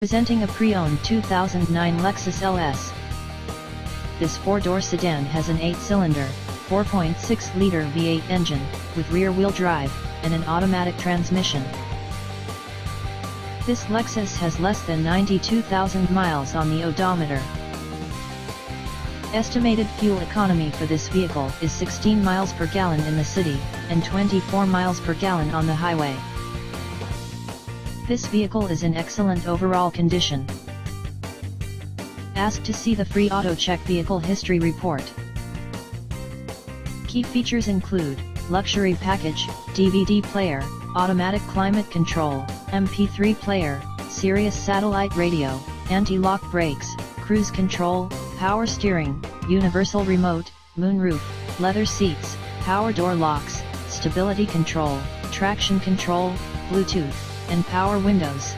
Presenting a pre-owned 2009 Lexus LS. This four-door sedan has an 8-cylinder, 4.6-liter V8 engine, with rear-wheel drive, and an automatic transmission. This Lexus has less than 92,000 miles on the odometer. Estimated fuel economy for this vehicle is 16 miles per gallon in the city, and 24 miles per gallon on the highway. This vehicle is in excellent overall condition. Ask to see the free AutoCheck Vehicle History Report. Key features include luxury package, DVD player, automatic climate control, MP3 player, Sirius satellite radio, anti-lock brakes, cruise control, power steering, universal remote, moonroof, leather seats, power door locks, stability control, traction control, Bluetooth, and power windows.